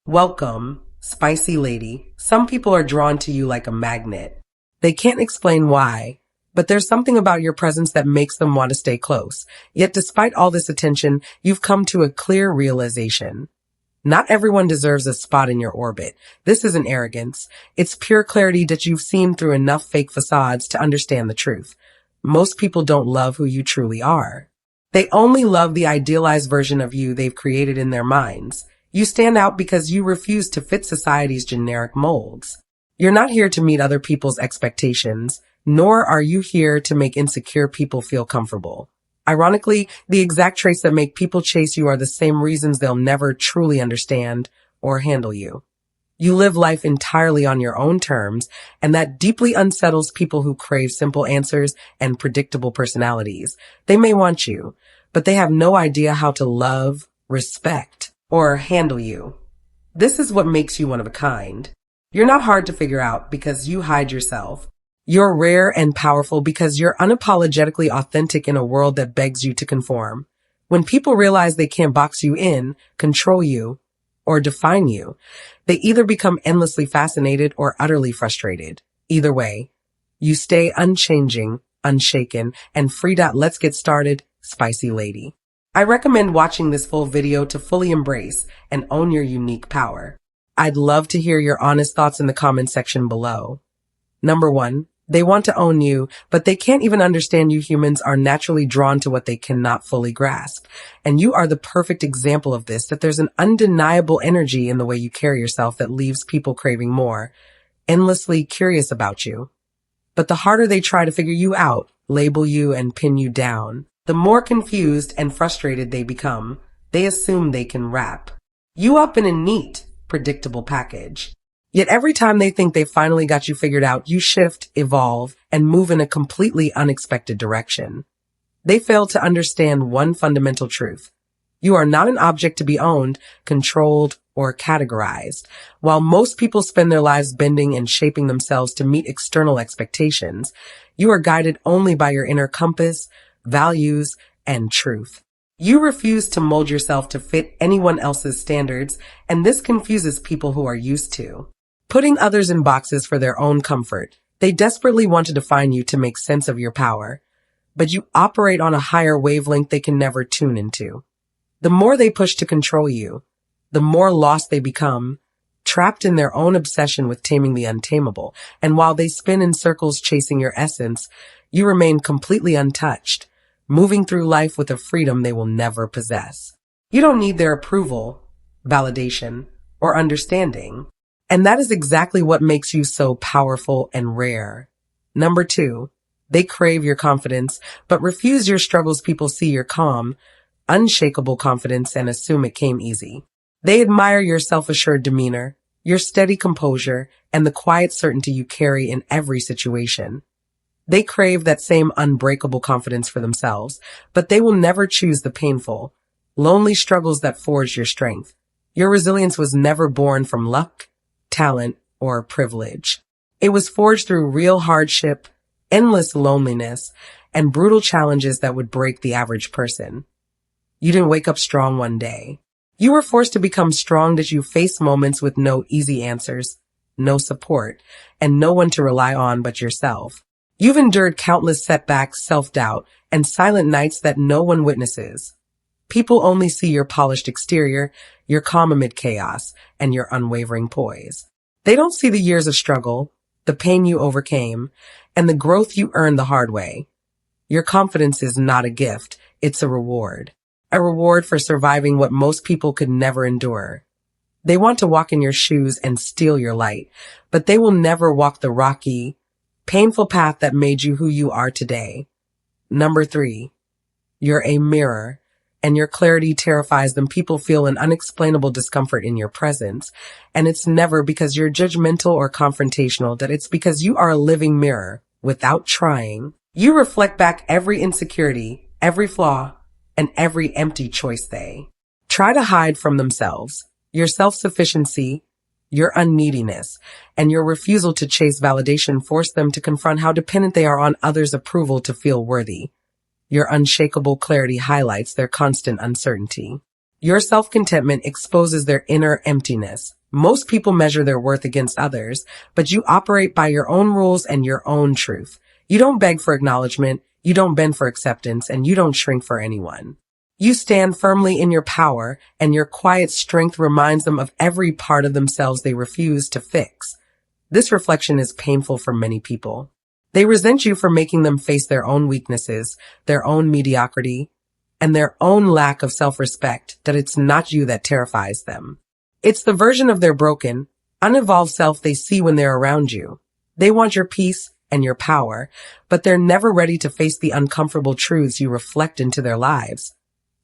Welcome, spicy lady. Some people are drawn to you like a magnet. They can't explain why, but there's something about your presence that makes them want to stay close. Yet despite all this attention, you've come to a clear realization. Not everyone deserves a spot in your orbit. This isn't arrogance. It's pure clarity that you've seen through enough fake facades to understand the truth. Most people don't love who you truly are. They only love the idealized version of you they've created in their minds. You stand out because you refuse to fit society's generic molds. You're not here to meet other people's expectations, nor are you here to make insecure people feel comfortable. Ironically, the exact traits that make people chase you are the same reasons they'll never truly understand or handle you. You live life entirely on your own terms, and that deeply unsettles people who crave simple answers and predictable personalities. They may want you, but they have no idea how to love, respect, or handle you. This is what makes you one of a kind. You're not hard to figure out because you hide yourself. You're rare and powerful because you're unapologetically authentic in a world that begs you to conform. When people realize they can't box you in, control you, or define you, they either become endlessly fascinated or utterly frustrated. Either way, you stay unchanging, unshaken, and free. Let's get started, spicy lady. I recommend watching this full video to fully embrace and own your unique power. I'd love to hear your honest thoughts in the comment section below. Number 1, they want to own you, but they can't even understand you. Humans are naturally drawn to what they cannot fully grasp. And you are the perfect example of this, that there's an undeniable energy in the way you carry yourself that leaves people craving more, endlessly curious about you. But the harder they try to figure you out, label you, and pin you down, the more confused and frustrated they become. They assume they can wrap you up in a neat, predictable package. Yet every time they think they finally got you figured out, you shift, evolve, and move in a completely unexpected direction. They fail to understand one fundamental truth. You are not an object to be owned, controlled, or categorized. While most people spend their lives bending and shaping themselves to meet external expectations, you are guided only by your inner compass, values, and truth. You refuse to mold yourself to fit anyone else's standards, and this confuses people who are used to putting others in boxes for their own comfort. They desperately want to define you to make sense of your power, but you operate on a higher wavelength they can never tune into. The more they push to control you, the more lost they become, trapped in their own obsession with taming the untamable. And while they spin in circles chasing your essence, you remain completely untouched, moving through life with a freedom they will never possess. You don't need their approval, validation, or understanding. And that is exactly what makes you so powerful and rare. Number 2, they crave your confidence, but refuse your struggles. People see your calm, unshakable confidence and assume it came easy. They admire your self-assured demeanor, your steady composure, and the quiet certainty you carry in every situation. They crave that same unbreakable confidence for themselves, but they will never choose the painful, lonely struggles that forged your strength. Your resilience was never born from luck, talent, or privilege. It was forged through real hardship, endless loneliness, and brutal challenges that would break the average person. You didn't wake up strong one day. You were forced to become strong as you faced moments with no easy answers, no support, and no one to rely on but yourself. You've endured countless setbacks, self-doubt, and silent nights that no one witnesses. People only see your polished exterior, your calm amid chaos, and your unwavering poise. They don't see the years of struggle, the pain you overcame, and the growth you earned the hard way. Your confidence is not a gift, it's a reward for surviving what most people could never endure. They want to walk in your shoes and steal your light, but they will never walk the rocky, painful path that made you who you are today. Number 3, you're a mirror, and your clarity terrifies them. People feel an unexplainable discomfort in your presence, and it's never because you're judgmental or confrontational, that it's because you are a living mirror. Without trying, you reflect back every insecurity, every flaw, and every empty choice they try to hide from themselves. Your self-sufficiency, your unneediness, and your refusal to chase validation force them to confront how dependent they are on others' approval to feel worthy. Your unshakable clarity highlights their constant uncertainty. Your self-contentment exposes their inner emptiness. Most people measure their worth against others, but you operate by your own rules and your own truth. You don't beg for acknowledgement, you don't bend for acceptance, and you don't shrink for anyone. You stand firmly in your power, and your quiet strength reminds them of every part of themselves they refuse to fix. This reflection is painful for many people. They resent you for making them face their own weaknesses, their own mediocrity, and their own lack of self-respect, that it's not you that terrifies them. It's the version of their broken, unevolved self they see when they're around you. They want your peace and your power, but they're never ready to face the uncomfortable truths you reflect into their lives.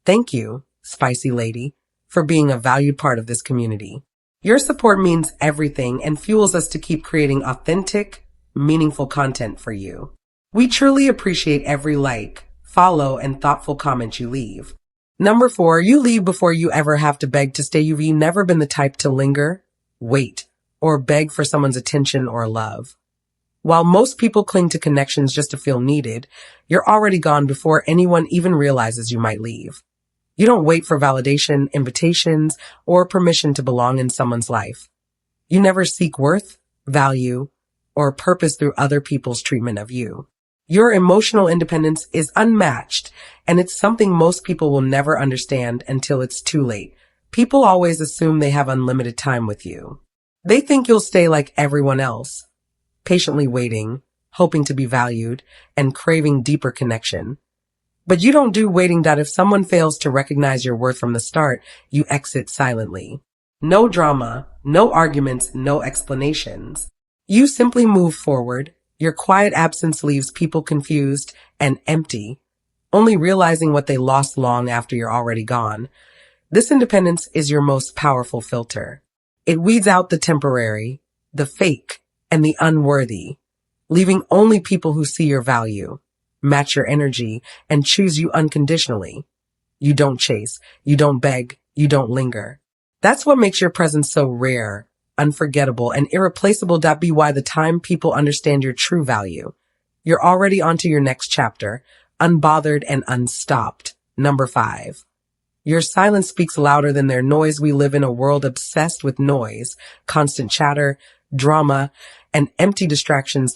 Thank you, spicy lady, for being a valued part of this community. Your support means everything and fuels us to keep creating authentic, meaningful content for you. We truly appreciate every like, follow, and thoughtful comment you leave. Number 4, you leave before you ever have to beg to stay. You've never been the type to linger, wait, or beg for someone's attention or love. While most people cling to connections just to feel needed, you're already gone before anyone even realizes you might leave. You don't wait for validation, invitations, or permission to belong in someone's life. You never seek worth, value, or purpose through other people's treatment of you. Your emotional independence is unmatched, and it's something most people will never understand until it's too late. People always assume they have unlimited time with you. They think you'll stay like everyone else, patiently waiting, hoping to be valued, and craving deeper connection. But you don't do waiting. If someone fails to recognize your worth from the start, you exit silently. No drama, no arguments, no explanations. You simply move forward. Your quiet absence leaves people confused and empty, only realizing what they lost long after you're already gone. This independence is your most powerful filter. It weeds out the temporary, the fake, and the unworthy, leaving only people who see your value, match your energy, and choose you unconditionally. You don't chase, you don't beg, you don't linger. That's what makes your presence so rare, unforgettable, and irreplaceable. By the time people understand your true value, you're already onto your next chapter, unbothered and unstopped. Number 5. Your silence speaks louder than their noise. We live in a world obsessed with noise, constant chatter, drama, and empty distractions.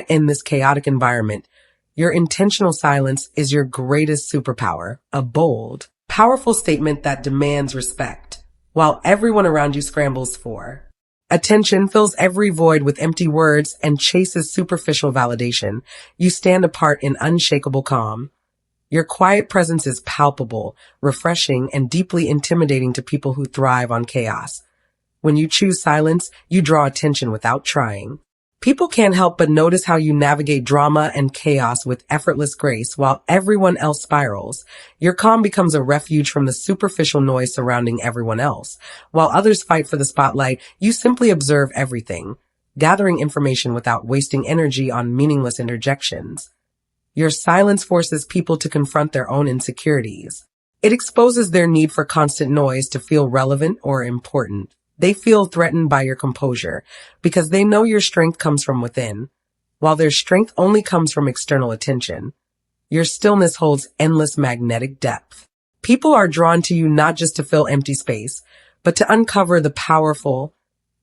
In this chaotic environment, your intentional silence is your greatest superpower, a bold, powerful statement that demands respect, while everyone around you scrambles for attention, fills every void with empty words, and chases superficial validation. You stand apart in unshakable calm. Your quiet presence is palpable, refreshing, and deeply intimidating to people who thrive on chaos. When you choose silence, you draw attention without trying. People can't help but notice how you navigate drama and chaos with effortless grace while everyone else spirals. Your calm becomes a refuge from the superficial noise surrounding everyone else. While others fight for the spotlight, you simply observe everything, gathering information without wasting energy on meaningless interjections. Your silence forces people to confront their own insecurities. It exposes their need for constant noise to feel relevant or important. They feel threatened by your composure because they know your strength comes from within, while their strength only comes from external attention. Your stillness holds endless magnetic depth. People are drawn to you not just to fill empty space, but to uncover the powerful,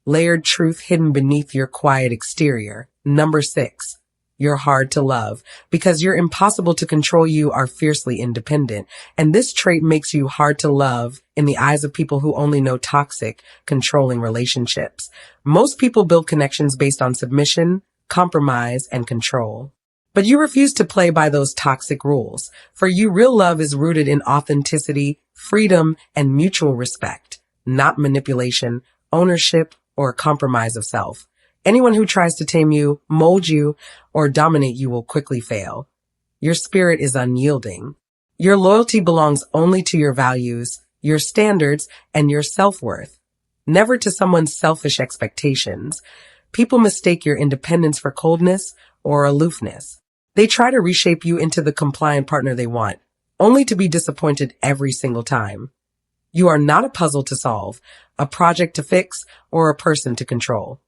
layered truth hidden beneath your quiet exterior. Number 6. You're hard to love because you're impossible to control. You are fiercely independent, and this trait makes you hard to love in the eyes of people who only know toxic, controlling relationships. Most people build connections based on submission, compromise, and control. But you refuse to play by those toxic rules. For you, real love is rooted in authenticity, freedom, and mutual respect, not manipulation, ownership, or compromise of self. Anyone who tries to tame you, mold you, or dominate you will quickly fail. Your spirit is unyielding. Your loyalty belongs only to your values, your standards, and your self-worth, never to someone's selfish expectations. People mistake your independence for coldness or aloofness. They try to reshape you into the compliant partner they want, only to be disappointed every single time. You are not a puzzle to solve, a project to fix, or a person to control.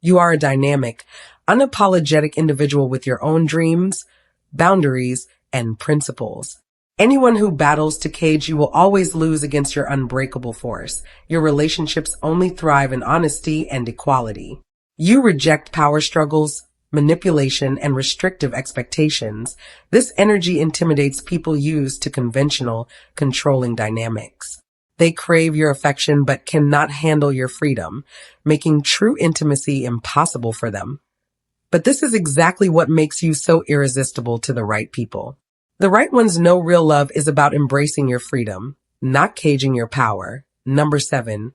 You are a dynamic, unapologetic individual with your own dreams, boundaries, and principles. Anyone who battles to cage you will always lose against your unbreakable force. Your relationships only thrive in honesty and equality. You reject power struggles, manipulation, and restrictive expectations. This energy intimidates people used to conventional, controlling dynamics. They crave your affection but cannot handle your freedom, making true intimacy impossible for them. But this is exactly what makes you so irresistible to the right people. The right ones know real love is about embracing your freedom, not caging your power. Number 7.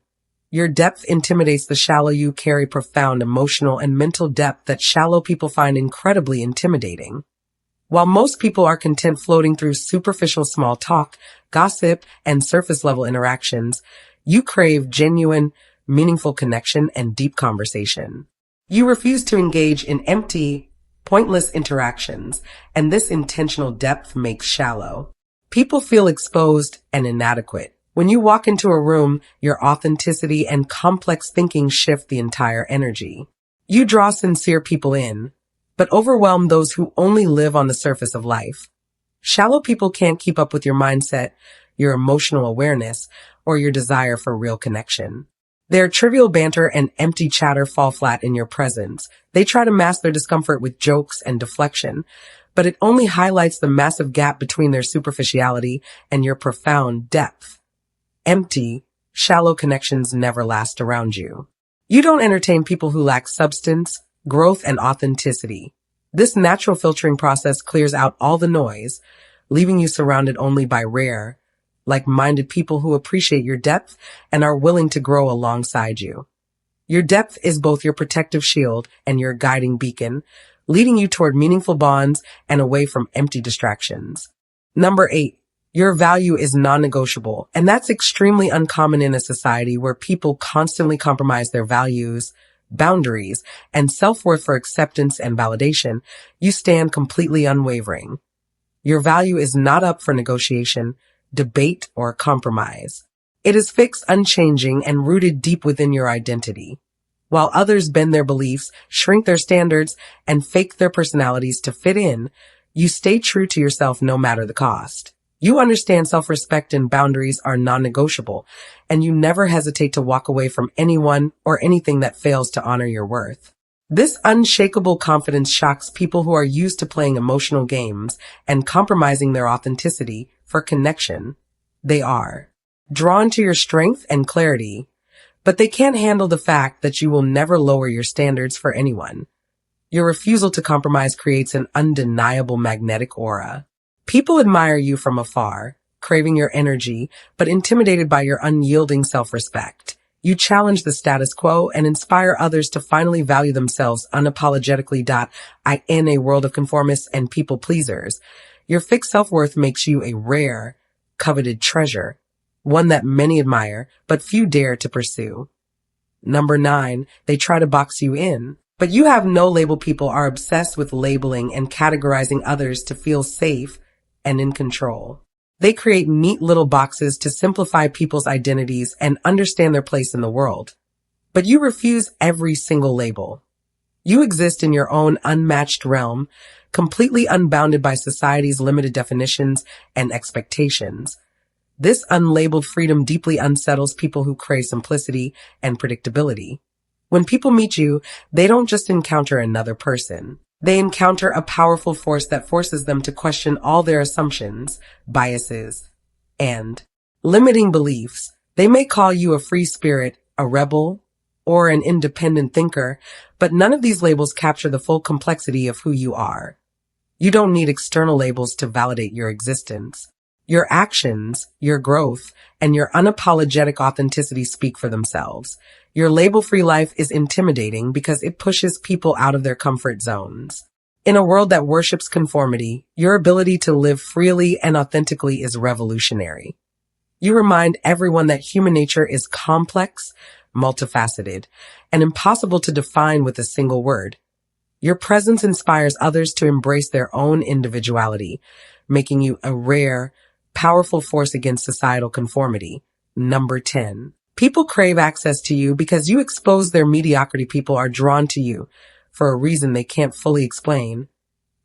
Your depth intimidates the shallow. You carry profound emotional and mental depth that shallow people find incredibly intimidating. While most people are content floating through superficial small talk, gossip, and surface-level interactions, you crave genuine, meaningful connection and deep conversation. You refuse to engage in empty, pointless interactions, and this intentional depth makes shallow. People feel exposed and inadequate. When you walk into a room, your authenticity and complex thinking shift the entire energy. You draw sincere people in, but overwhelm those who only live on the surface of life. Shallow people can't keep up with your mindset, your emotional awareness, or your desire for real connection. Their trivial banter and empty chatter fall flat in your presence. They try to mask their discomfort with jokes and deflection, but it only highlights the massive gap between their superficiality and your profound depth. Empty, shallow connections never last around you. You don't entertain people who lack substance, growth, and authenticity. This natural filtering process clears out all the noise, leaving you surrounded only by rare, like-minded people who appreciate your depth and are willing to grow alongside you. Your depth is both your protective shield and your guiding beacon, leading you toward meaningful bonds and away from empty distractions. Number 8. Your value is non-negotiable, and that's extremely uncommon in a society where people constantly compromise their values, boundaries, and self-worth for acceptance and validation. You stand completely unwavering. Your value is not up for negotiation, debate, or compromise. It is fixed, unchanging, and rooted deep within your identity. While others bend their beliefs, shrink their standards, and fake their personalities to fit in, you stay true to yourself no matter the cost. You understand self-respect and boundaries are non-negotiable, and you never hesitate to walk away from anyone or anything that fails to honor your worth. This unshakable confidence shocks people who are used to playing emotional games and compromising their authenticity for connection. They are drawn to your strength and clarity, but they can't handle the fact that you will never lower your standards for anyone. Your refusal to compromise creates an undeniable magnetic aura. People admire you from afar, craving your energy, but intimidated by your unyielding self-respect. You challenge the status quo and inspire others to finally value themselves unapologetically. In a world of conformists and people pleasers, your fixed self-worth makes you a rare, coveted treasure, one that many admire, but few dare to pursue. Number 9, they try to box you in. But you have no label. People are obsessed with labeling and categorizing others to feel safe and in control. They create neat little boxes to simplify people's identities and understand their place in the world. But you refuse every single label. You exist in your own unmatched realm, completely unbounded by society's limited definitions and expectations. This unlabeled freedom deeply unsettles people who crave simplicity and predictability. When people meet you, they don't just encounter another person. They encounter a powerful force that forces them to question all their assumptions, biases, and limiting beliefs. They may call you a free spirit, a rebel, or an independent thinker, but none of these labels capture the full complexity of who you are. You don't need external labels to validate your existence. Your actions, your growth, and your unapologetic authenticity speak for themselves. Your label-free life is intimidating because it pushes people out of their comfort zones. In a world that worships conformity, your ability to live freely and authentically is revolutionary. You remind everyone that human nature is complex, multifaceted, and impossible to define with a single word. Your presence inspires others to embrace their own individuality, making you a rare, powerful force against societal conformity. Number 10. People crave access to you because you expose their mediocrity. People are drawn to you for a reason they can't fully explain.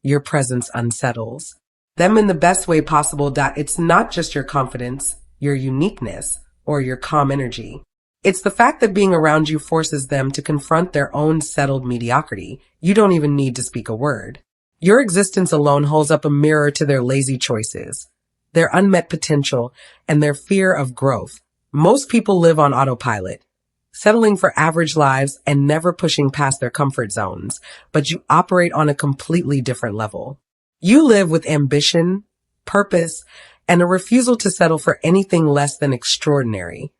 Your presence unsettles. them in the best way possible. It's not just your confidence, your uniqueness, or your calm energy. It's the fact that being around you forces them to confront their own settled mediocrity. You don't even need to speak a word. Your existence alone holds up a mirror to their lazy choices, their unmet potential, and their fear of growth. Most people live on autopilot, settling for average lives and never pushing past their comfort zones, but you operate on a completely different level. You live with ambition, purpose, and a refusal to settle for anything less than extraordinary.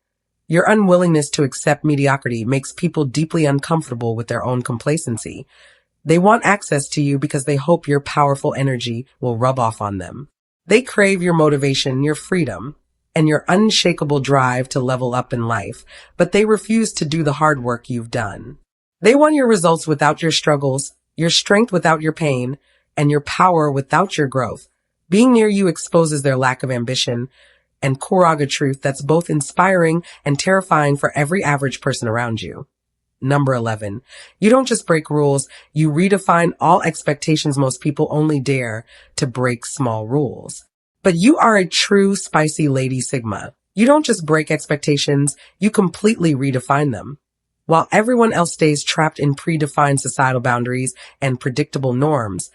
Your unwillingness to accept mediocrity makes people deeply uncomfortable with their own complacency. They want access to you because they hope your powerful energy will rub off on them. They crave your motivation, your freedom, and your unshakable drive to level up in life, but they refuse to do the hard work you've done. They want your results without your struggles, your strength without your pain, and your power without your growth. Being near you exposes their lack of ambition and Kuraga truth that's both inspiring and terrifying for every average person around you. Number 11. You don't just break rules, you redefine all expectations. Most people only dare to break small rules. But you are a true spicy lady Sigma. You don't just break expectations, you completely redefine them. While everyone else stays trapped in predefined societal boundaries and predictable norms,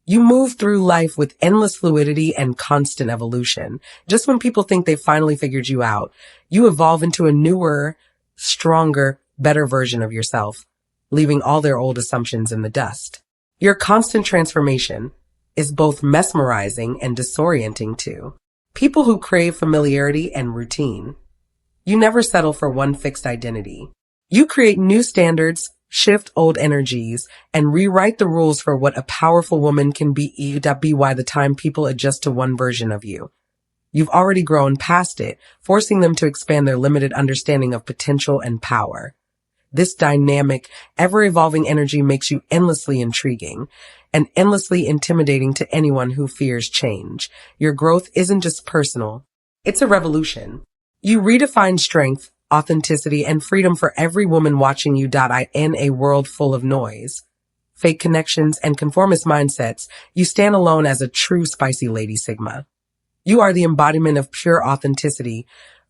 you move through life with endless fluidity and constant evolution. Just when people think they've finally figured you out, you evolve into a newer, stronger, better version of yourself, leaving all their old assumptions in the dust. Your constant transformation is both mesmerizing and disorienting too. People who crave familiarity and routine. You never settle for one fixed identity. You create new standards, shift old energies, and rewrite the rules for what a powerful woman can be. By the time people adjust to one version of you, you've already grown past it, forcing them to expand their limited understanding of potential and power. This dynamic, ever-evolving energy makes you endlessly intriguing and endlessly intimidating to anyone who fears change. Your growth isn't just personal, it's a revolution. You redefine strength, authenticity, and freedom for every woman watching you. In a world full of noise, fake connections, and conformist mindsets, you stand alone as a true spicy lady Sigma. You are the embodiment of pure authenticity,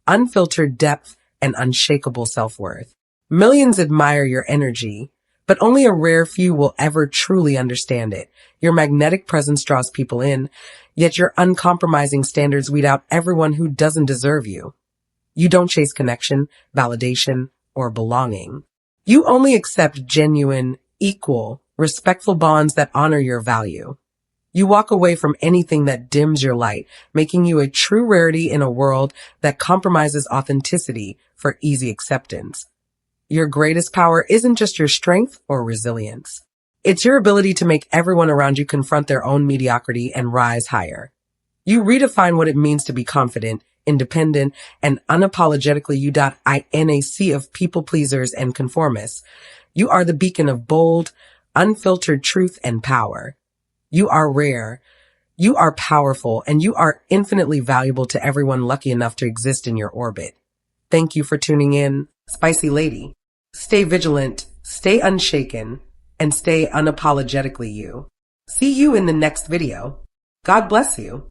unfiltered depth, and unshakable self-worth. Millions admire your energy, but only a rare few will ever truly understand it. Your magnetic presence draws people in, yet your uncompromising standards weed out everyone who doesn't deserve you. You don't chase connection, validation, or belonging. You only accept genuine, equal, respectful bonds that honor your value. You walk away from anything that dims your light, making you a true rarity in a world that compromises authenticity for easy acceptance. Your greatest power isn't just your strength or resilience. It's your ability to make everyone around you confront their own mediocrity and rise higher. You redefine what it means to be confident, independent, and unapologetically you. In a sea of people pleasers and conformists, you are the beacon of bold, unfiltered truth and power. You are rare, you are powerful, and you are infinitely valuable to everyone lucky enough to exist in your orbit. Thank you for tuning in, Spicy Lady. Stay vigilant, stay unshaken, and stay unapologetically you. See you in the next video. God bless you.